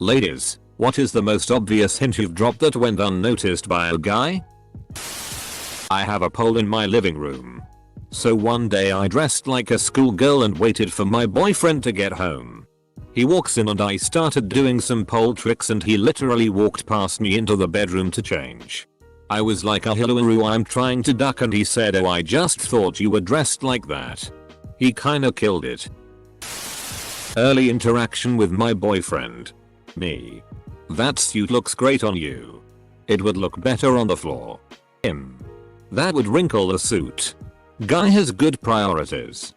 Ladies, what is the most obvious hint you've dropped that went unnoticed by a guy? I have a pole in my living room. So one day I dressed like a schoolgirl and waited for my boyfriend to get home. He walks in and I started doing some pole tricks and he literally walked past me into the bedroom to change. I was like, oh hello, I'm trying to duck, and he said, oh, I just thought you were dressed like that. He kinda killed it. Early interaction with my boyfriend. Me. That suit looks great on you. It would look better on the floor. Him. That would wrinkle the suit. Guy has good priorities.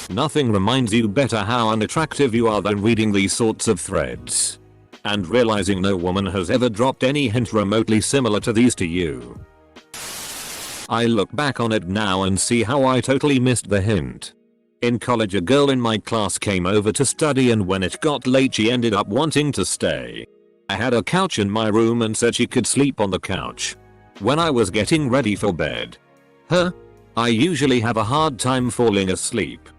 Nothing reminds you better how unattractive you are than reading these sorts of threads. And realizing no woman has ever dropped any hint remotely similar to these to you. I look back on it now and see how I totally missed the hint. In college, a girl in my class came over to study, and when it got late she ended up wanting to stay. I had a couch in my room and said she could sleep on the couch. When I was getting ready for bed. I usually have a hard time falling asleep.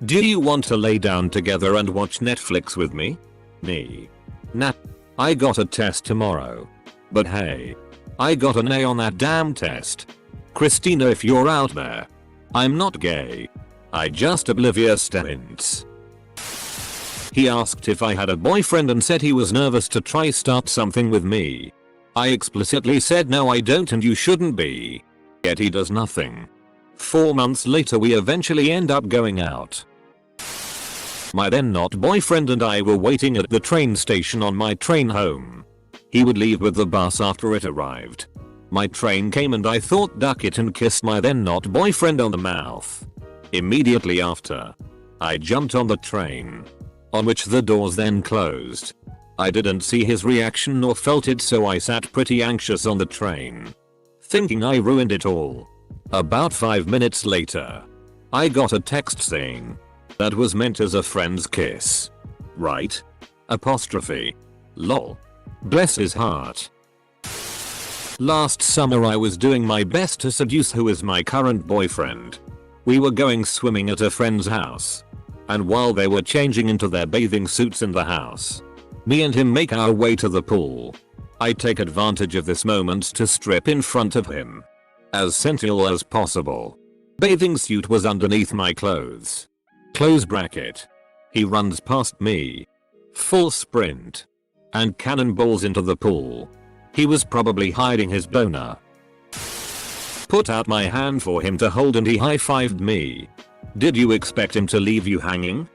Do you want to lay down together and watch Netflix with me? Me. Nah. I got a test tomorrow. But hey. I got an A on that damn test. Christina, if you're out there. I'm not gay. I just oblivious to hints. He asked if I had a boyfriend and said he was nervous to try start something with me. I explicitly said no, I don't, and you shouldn't be. Yet he does nothing. 4 months later we eventually end up going out. My then not boyfriend and I were waiting at the train station on my train home. He would leave with the bus after it arrived. My train came and I thought duck it and kissed my then not boyfriend on the mouth. Immediately after, I jumped on the train, on which the doors then closed. I didn't see his reaction nor felt it, so I sat pretty anxious on the train, thinking I ruined it all. About 5 minutes later, I got a text saying, that was meant as a friend's kiss. Right? Apostrophe. Lol. Bless his heart. Last summer I was doing my best to seduce who is my current boyfriend. We were going swimming at a friend's house. And while they were changing into their bathing suits in the house, me and him make our way to the pool. I take advantage of this moment to strip in front of him. As sensual as possible. Bathing suit was underneath my clothes. Close bracket. He runs past me. Full sprint. And cannonballs into the pool. He was probably hiding his boner. Put out my hand for him to hold and he high-fived me. Did you expect him to leave you hanging?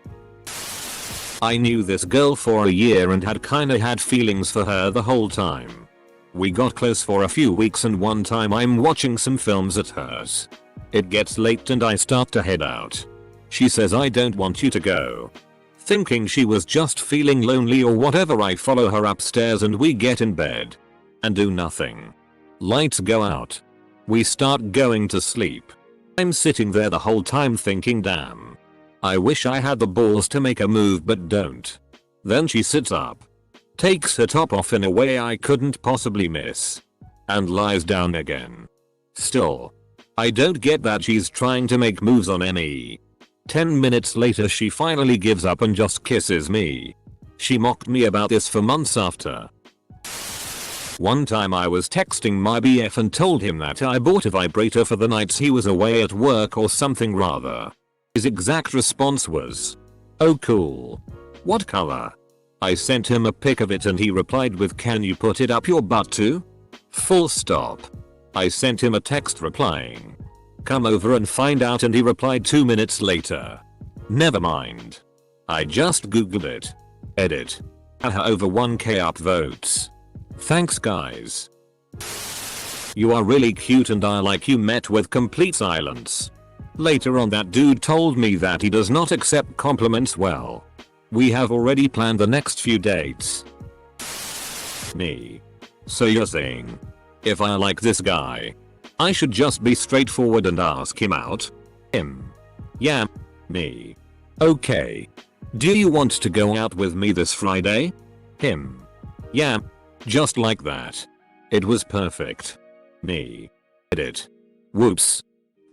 I knew this girl for a year and had kinda had feelings for her the whole time. We got close for a few weeks, and one time I'm watching some films at hers. It gets late and I start to head out. She says, I don't want you to go. Thinking she was just feeling lonely or whatever, I follow her upstairs and we get in bed. And do nothing. Lights go out. We start going to sleep. I'm sitting there the whole time thinking, damn. I wish I had the balls to make a move but don't. Then she sits up. Takes her top off in a way I couldn't possibly miss. And lies down again. Still. I don't get that she's trying to make moves on me. 10 minutes later she finally gives up and just kisses me. She mocked me about this for months after. One time I was texting my BF and told him that I bought a vibrator for the nights he was away at work or something rather. His exact response was, oh cool. What color? I sent him a pic of it and he replied with, can you put it up your butt too? Full stop. I sent him a text replying, come over and find out, and he replied 2 minutes later. Never mind. I just googled it. Edit. Haha, over 1k upvotes. Thanks guys. You are really cute and I like you. Met with complete silence. Later on that dude told me that he does not accept compliments well. We have already planned the next few dates. Me. So you're saying, if I like this guy, I should just be straightforward and ask him out? Him. Yeah. Me. Okay. Do you want to go out with me this Friday? Him. Yeah. Just like that. It was perfect. Me. Edit. Whoops.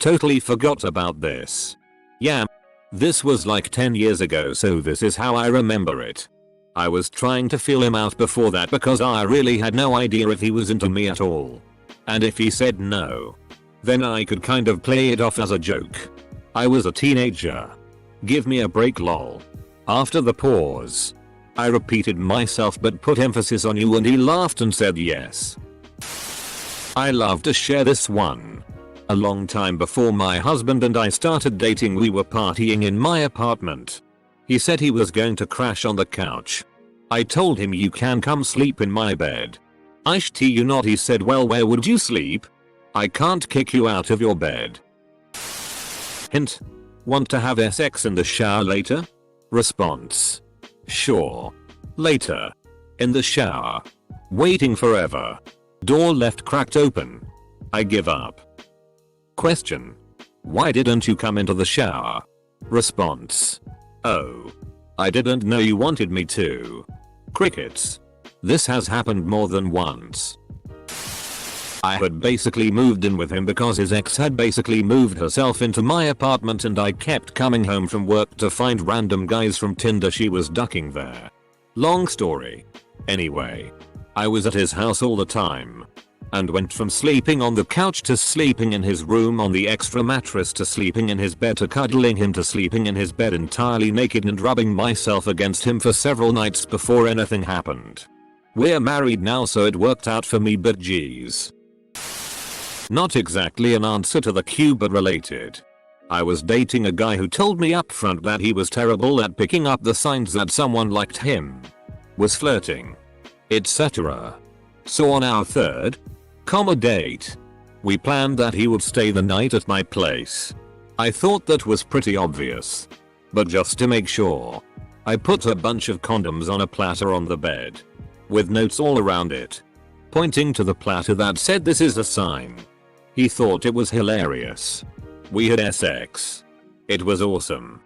Totally forgot about this. Yeah. This was like 10 years ago, so this is how I remember it. I was trying to feel him out before that because I really had no idea if he was into me at all. And if he said no, then I could kind of play it off as a joke. I was a teenager. Give me a break lol. After the pause, I repeated myself but put emphasis on you and he laughed and said yes. I love to share this one. A long time before my husband and I started dating we were partying in my apartment. He said he was going to crash on the couch. I told him you can come sleep in my bed. You not, he said, well where would you sleep? I can't kick you out of your bed. Hint. Want to have sex in the shower later? Response. Sure. Later. In the shower. Waiting forever. Door left cracked open. I give up. Question. Why didn't you come into the shower? Response. Oh. I didn't know you wanted me to. Crickets. This has happened more than once. I had basically moved in with him because his ex had basically moved herself into my apartment and I kept coming home from work to find random guys from Tinder she was ducking there. Long story. Anyway, I was at his house all the time. And went from sleeping on the couch to sleeping in his room on the extra mattress to sleeping in his bed to cuddling him to sleeping in his bed entirely naked and rubbing myself against him for several nights before anything happened. We're married now so it worked out for me but geez. Not exactly an answer to the cue but related. I was dating a guy who told me upfront that he was terrible at picking up the signs that someone liked him, was flirting, etc. So on our third date, we planned that he would stay the night at my place. I thought that was pretty obvious. But just to make sure, I put a bunch of condoms on a platter on the bed. With notes all around it. Pointing to the platter that said this is a sign. He thought it was hilarious. We had sex. It was awesome.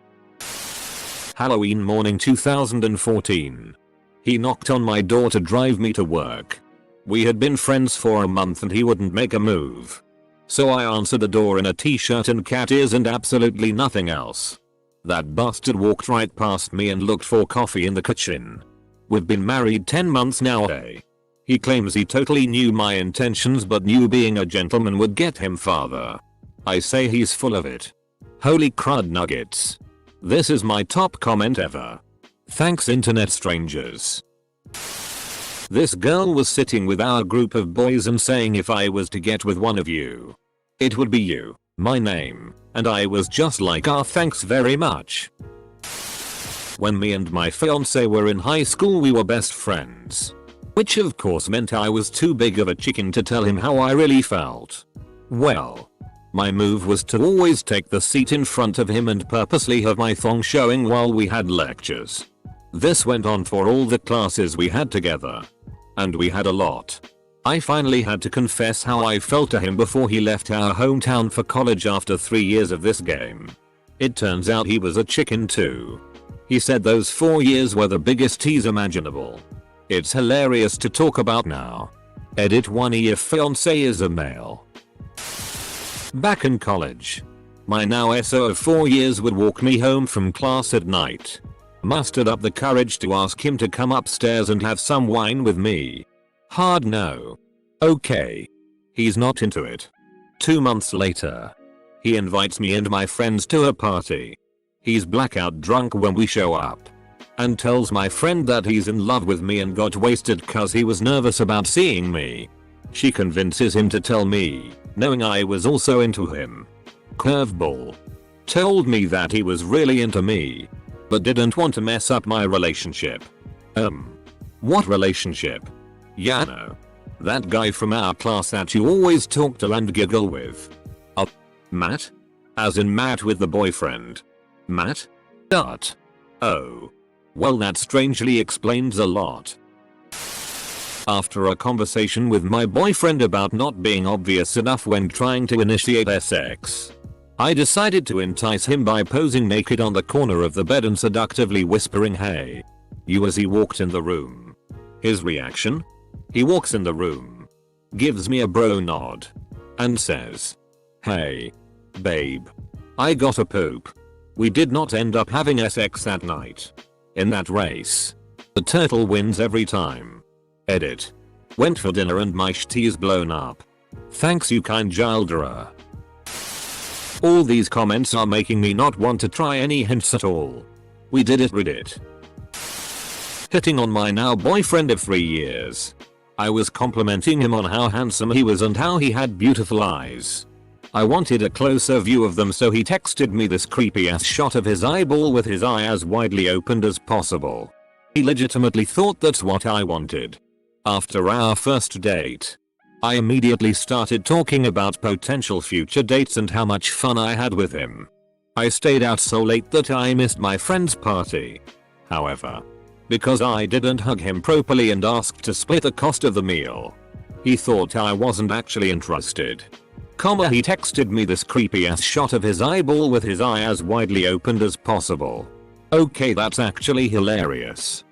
Halloween morning 2014. He knocked on my door to drive me to work. We had been friends for a month and he wouldn't make a move. So I answered the door in a t-shirt and cat ears and absolutely nothing else. That bastard walked right past me and looked for coffee in the kitchen. We've been married 10 months now. He claims he totally knew my intentions but knew being a gentleman would get him farther. I say he's full of it. Holy crud nuggets. This is my top comment ever. Thanks internet strangers. This girl was sitting with our group of boys and saying if I was to get with one of you, it would be you, my name, and I was just like thanks very much. When me and my fiance were in high school we were best friends. Which of course meant I was too big of a chicken to tell him how I really felt. Well, my move was to always take the seat in front of him and purposely have my thong showing while we had lectures. This went on for all the classes we had together. And we had a lot. I finally had to confess how I felt to him before he left our hometown for college after 3 years of this game. It turns out he was a chicken too. He said those 4 years were the biggest tease imaginable. It's hilarious to talk about now. Edit 1e if fiance is a male. Back in college. My now SO of 4 years would walk me home from class at night. Mustered up the courage to ask him to come upstairs and have some wine with me. Hard no. Okay. He's not into it. 2 months later. He invites me and my friends to a party. He's blackout drunk when we show up. And tells my friend that he's in love with me and got wasted cause he was nervous about seeing me. She convinces him to tell me, knowing I was also into him. Curveball. Told me that he was really into me. But didn't want to mess up my relationship. What relationship? Yeah no. That guy from our class that you always talk to and giggle with. Matt? As in Matt with the boyfriend. Matt? Dot. Oh. Well that strangely explains a lot. After a conversation with my boyfriend about not being obvious enough when trying to initiate sex, I decided to entice him by posing naked on the corner of the bed and seductively whispering hey, you as he walked in the room. His reaction? He walks in the room, gives me a bro nod, and says, hey, babe. I gotta poop. We did not end up having sex that night. In that race. The turtle wins every time. Edit. Went for dinner and my shitty's blown up. Thanks you kind Jaldera. All these comments are making me not want to try any hints at all. We did it Reddit. Hitting on my now boyfriend of 3 years. I was complimenting him on how handsome he was and how he had beautiful eyes. I wanted a closer view of them, so he texted me this creepy ass shot of his eyeball with his eye as widely opened as possible. He legitimately thought that's what I wanted. After our first date, I immediately started talking about potential future dates and how much fun I had with him. I stayed out so late that I missed my friend's party. However, because I didn't hug him properly and asked to split the cost of the meal, he thought I wasn't actually interested. He texted me this creepy ass shot of his eyeball with his eye as widely opened as possible. Okay, that's actually hilarious.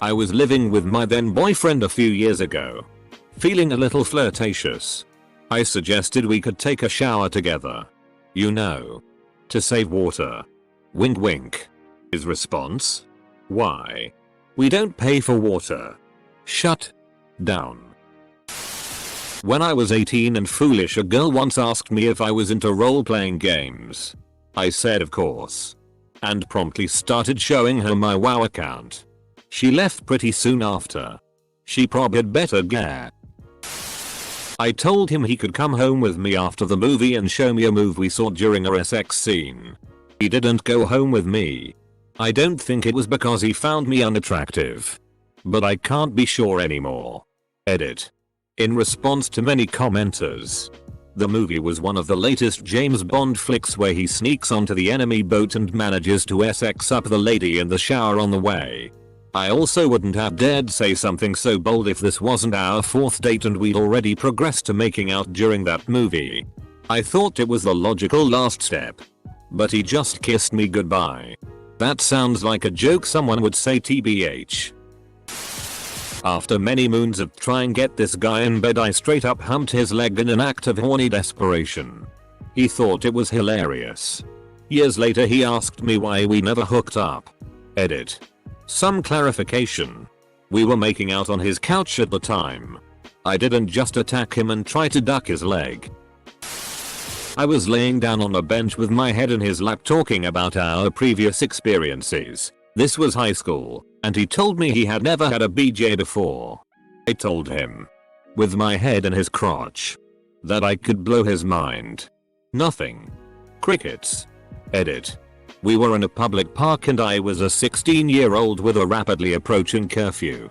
I was living with my then boyfriend a few years ago. Feeling a little flirtatious, I suggested we could take a shower together. You know, to save water. Wink wink. His response? Why? We don't pay for water. Shut down. When I was 18 and foolish, a girl once asked me if I was into role-playing games. I said of course, and promptly started showing her my WoW account. She left pretty soon after. She probably had better get. I told him he could come home with me after the movie and show me a move we saw during a sex scene. He didn't go home with me. I don't think it was because he found me unattractive, but I can't be sure anymore. Edit. In response to many commenters, the movie was one of the latest James Bond flicks where he sneaks onto the enemy boat and manages to sex up the lady in the shower on the way. I also wouldn't have dared say something so bold if this wasn't our 4th date and we'd already progressed to making out during that movie. I thought it was the logical last step, but he just kissed me goodbye. That sounds like a joke someone would say TBH. After many moons of trying to get this guy in bed, I straight up humped his leg in an act of horny desperation. He thought it was hilarious. Years later he asked me why we never hooked up. Edit. Some clarification. We were making out on his couch at the time. I didn't just attack him and try to duck his leg. I was laying down on a bench with my head in his lap talking about our previous experiences. This was high school, and he told me he had never had a BJ before. I told him, with my head in his crotch, that I could blow his mind. Nothing. Crickets. Edit. We were in a public park and I was a 16-year-old with a rapidly approaching curfew.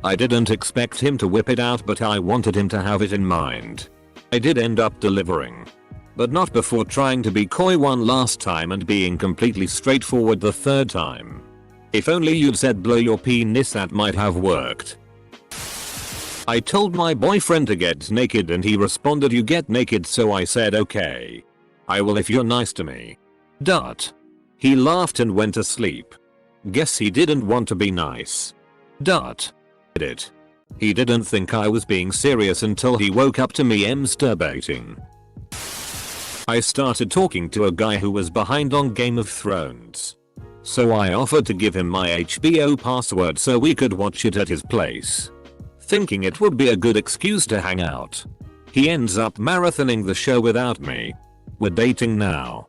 I didn't expect him to whip it out, but I wanted him to have it in mind. I did end up delivering, but not before trying to be coy one last time and being completely straightforward the 3rd time. If only you'd said blow your penis, that might have worked. I told my boyfriend to get naked and he responded, you get naked, so I said okay. I will if you're nice to me. Dot. He laughed and went to sleep. Guess he didn't want to be nice. Dot. Edit. He didn't think I was being serious until he woke up to me masturbating. I started talking to a guy who was behind on Game of Thrones. So I offered to give him my HBO password so we could watch it at his place, thinking it would be a good excuse to hang out. He ends up marathoning the show without me. We're dating now.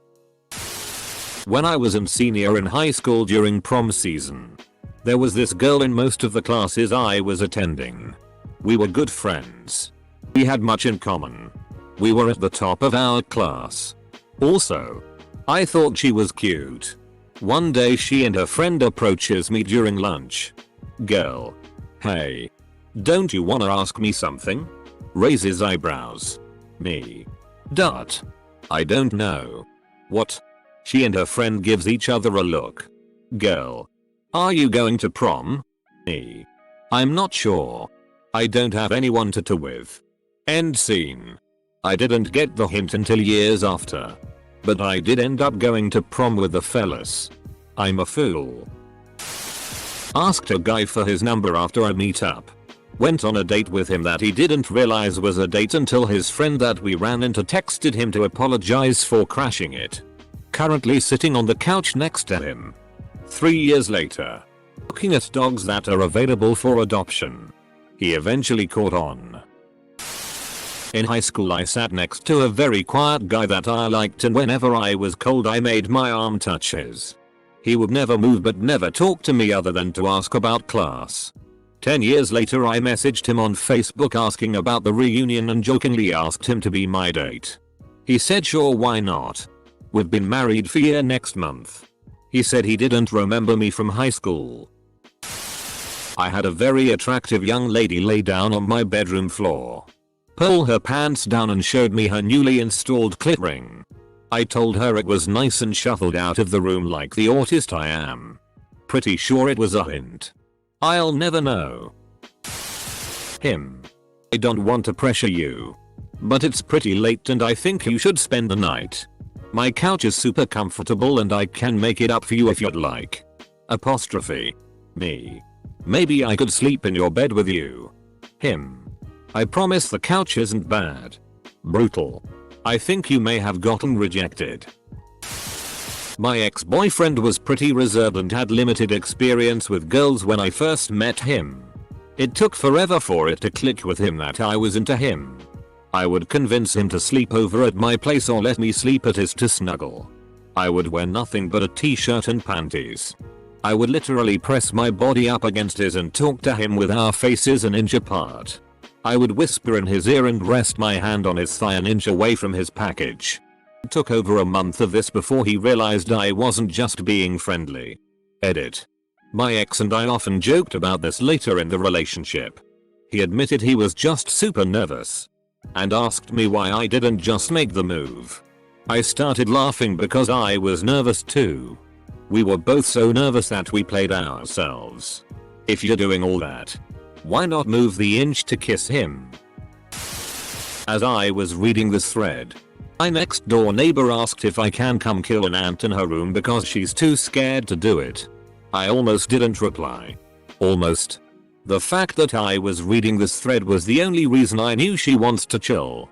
When I was a senior in high school during prom season, there was this girl in most of the classes I was attending. We were good friends. We had much in common. We were at the top of our class. Also, I thought she was cute. One day she and her friend approaches me during lunch. Girl. Hey. Don't you wanna ask me something? Raises eyebrows. Me. Dot. I don't know. What? She and her friend gives each other a look. Girl. Are you going to prom? Me. I'm not sure. I don't have anyone to with. End scene. I didn't get the hint until years after, but I did end up going to prom with the fellas. I'm a fool. Asked a guy for his number after a meetup. Went on a date with him that he didn't realize was a date until his friend that we ran into texted him to apologize for crashing it. Currently sitting on the couch next to him. 3 years later. looking at dogs that are available for adoption. He eventually caught on. In high school I sat next to a very quiet guy that I liked, and whenever I was cold I made my arm touch his. He would never move but never talk to me other than to ask about class. 10 years later I messaged him on Facebook asking about the reunion and jokingly asked him to be my date. He said sure, why not. We've been married for a year next month. He said he didn't remember me from high school. I had a very attractive young lady lay down on my bedroom floor, pull her pants down and showed me her newly installed clit ring. I told her it was nice and shuffled out of the room like the autist I am. Pretty sure it was a hint. I'll never know. Him. I don't want to pressure you, but it's pretty late and I think you should spend the night. My couch is super comfortable and I can make it up for you if you'd like. Apostrophe. Me. Maybe I could sleep in your bed with you. Him. I promise the couch isn't bad. Brutal. I think you may have gotten rejected. My ex-boyfriend was pretty reserved and had limited experience with girls when I first met him. It took forever for it to click with him that I was into him. I would convince him to sleep over at my place or let me sleep at his to snuggle. I would wear nothing but a t-shirt and panties. I would literally press my body up against his and talk to him with our faces an inch apart. I would whisper in his ear and rest my hand on his thigh an inch away from his package. It took over a month of this before he realized I wasn't just being friendly. Edit. My ex and I often joked about this later in the relationship. He admitted he was just super nervous and asked me why I didn't just make the move. I started laughing because I was nervous too. We were both so nervous that we played ourselves. If you're doing all that, why not move the inch to kiss him? As I was reading this thread, my next door neighbor asked if I can come kill an ant in her room because she's too scared to do it. I almost didn't reply. Almost. The fact that I was reading this thread was the only reason I knew she wants to chill.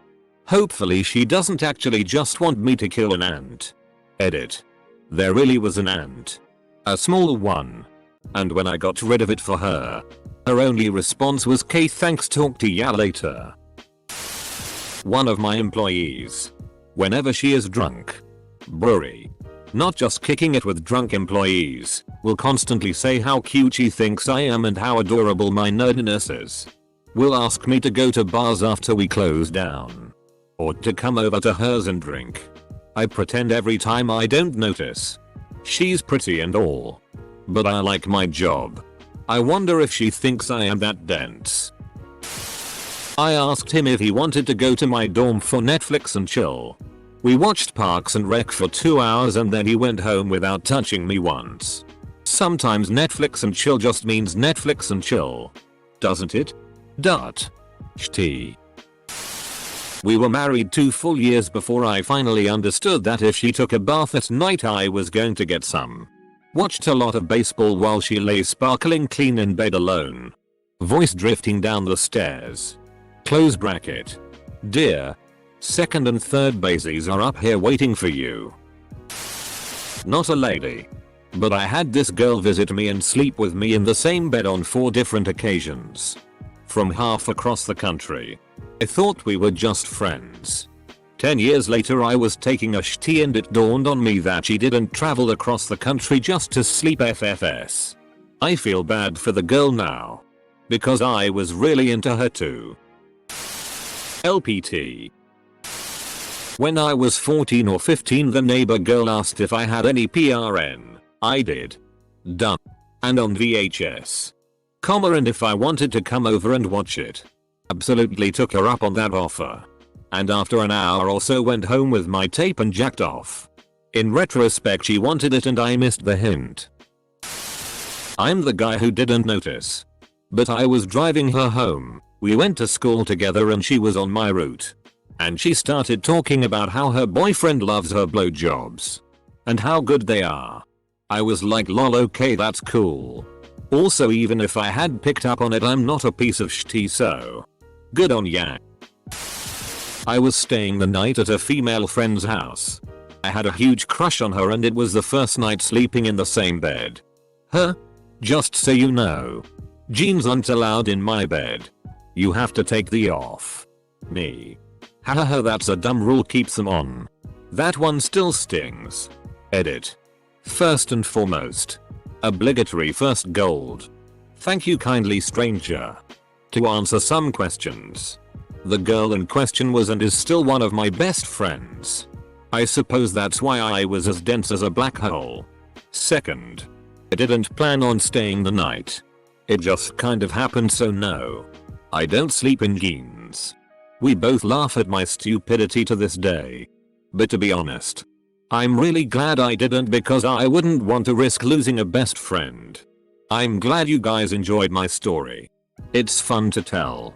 Hopefully she doesn't actually just want me to kill an ant. Edit. There really was an ant. A small one. And when I got rid of it for her, her only response was "K thanks, talk to ya later." One of my employees. Whenever she is drunk. Brewery. Not just kicking it with drunk employees, will constantly say how cute she thinks I am and how adorable my nerdiness is. Will ask me to go to bars after we close down. Or to come over to hers and drink. I pretend every time I don't notice. She's pretty and all. But I like my job. I wonder if she thinks I am that dense. I asked him if he wanted to go to my dorm for Netflix and chill. We watched Parks and Rec for 2 hours and then he went home without touching me once. Sometimes Netflix and chill just means Netflix and chill. Doesn't it? Shti. We were married 2 full years before I finally understood that if she took a bath at night I was going to get some. Watched a lot of baseball while she lay sparkling clean in bed alone. Voice drifting down the stairs. Close bracket. Dear. Second and third bases are up here waiting for you. Not a lady. But I had this girl visit me and sleep with me in the same bed on 4 different occasions. From half across the country. I thought we were just friends. 10 years later I was taking a shti and it dawned on me that she didn't travel across the country just to sleep FFS. I feel bad for the girl now. Because I was really into her too. LPT. When I was 14 or 15 the neighbor girl asked if I had any PRN. I did. Done. And on VHS. And if I wanted to come over and watch it. Absolutely took her up on that offer. And after an hour or so went home with my tape and jacked off. In retrospect she wanted it and I missed the hint. I'm the guy who didn't notice. But I was driving her home. We went to school together and she was on my route. And she started talking about how her boyfriend loves her blowjobs. And how good they are. I was like lol, okay, that's cool. Also, even if I had picked up on it, I'm not a piece of shti, so good on ya. I was staying the night at a female friend's house. I had a huge crush on her and it was the first night sleeping in the same bed. Her? Just so you know. Jeans aren't allowed in my bed. You have to take the off. Me. Hahaha, that's a dumb rule, keeps them on. That one still stings. Edit. First and foremost. Obligatory first gold. Thank you kindly, stranger. To answer some questions. The girl in question was and is still one of my best friends. I suppose that's why I was as dense as a black hole. Second. I didn't plan on staying the night. It just kind of happened, so no. I don't sleep in jeans. We both laugh at my stupidity to this day. But to be honest, I'm really glad I didn't, because I wouldn't want to risk losing a best friend. I'm glad you guys enjoyed my story. It's fun to tell.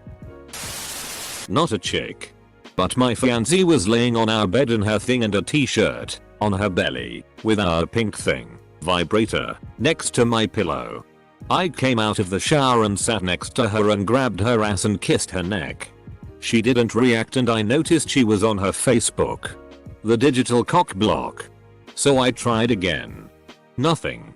Not a chick. But my fiancée was laying on our bed in her thing and a t-shirt on her belly with our pink thing vibrator next to my pillow. I came out of the shower and sat next to her and grabbed her ass and kissed her neck. She didn't react and I noticed she was on her Facebook. The digital cock block. So I tried again. Nothing.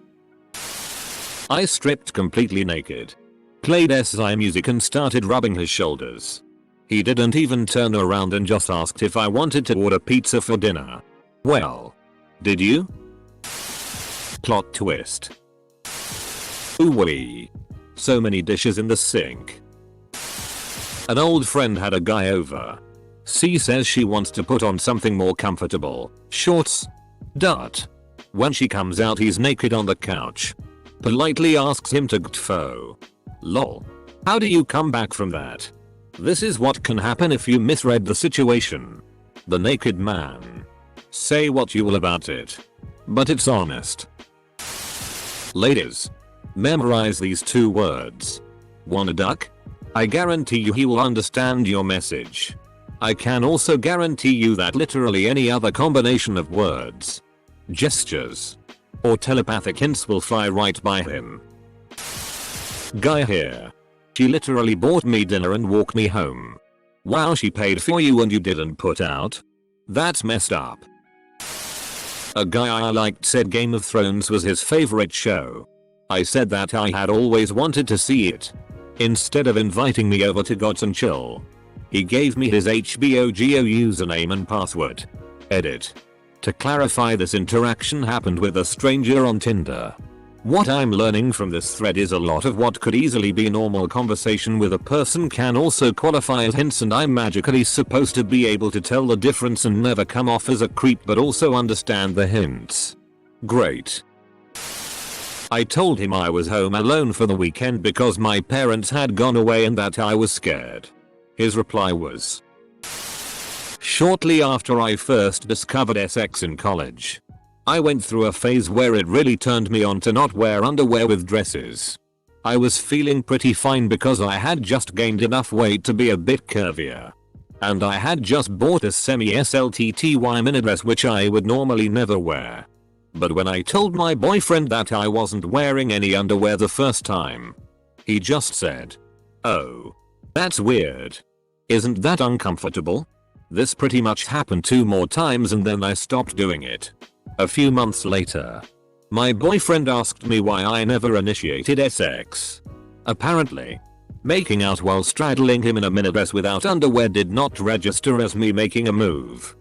I stripped completely naked. Played SI music and started rubbing his shoulders. He didn't even turn around and just asked if I wanted to order pizza for dinner. Well. Did you? Plot twist. Ooh-wee. So many dishes in the sink. An old friend had a guy over. C says she wants to put on something more comfortable. Shorts. Dot. When she comes out, he's naked on the couch. Politely asks him to gtfo. Lol. How do you come back from that? This is what can happen if you misread the situation. The naked man. Say what you will about it. But it's honest. Ladies. Memorize these 2 words. Wanna duck? I guarantee you he will understand your message. I can also guarantee you that literally any other combination of words, gestures, or telepathic hints will fly right by him. Guy here. She literally bought me dinner and walked me home. Wow, she paid for you and you didn't put out? That's messed up. A guy I liked said Game of Thrones was his favorite show. I said that I had always wanted to see it. Instead of inviting me over to Gods and Chill, he gave me his HBO Go username and password. Edit. To clarify, this interaction happened with a stranger on Tinder. What I'm learning from this thread is a lot of what could easily be normal conversation with a person can also qualify as hints, and I'm magically supposed to be able to tell the difference and never come off as a creep but also understand the hints. Great. I told him I was home alone for the weekend because my parents had gone away and that I was scared. His reply was, shortly after I first discovered sex in college, I went through a phase where it really turned me on to not wear underwear with dresses. I was feeling pretty fine because I had just gained enough weight to be a bit curvier. And I had just bought a semi-SLTTY mini dress which I would normally never wear. But when I told my boyfriend that I wasn't wearing any underwear the first time, he just said, "Oh. That's weird. Isn't that uncomfortable?" This pretty much happened 2 more times and then I stopped doing it. A few months later, my boyfriend asked me why I never initiated sex. Apparently, making out while straddling him in a minidress without underwear did not register as me making a move.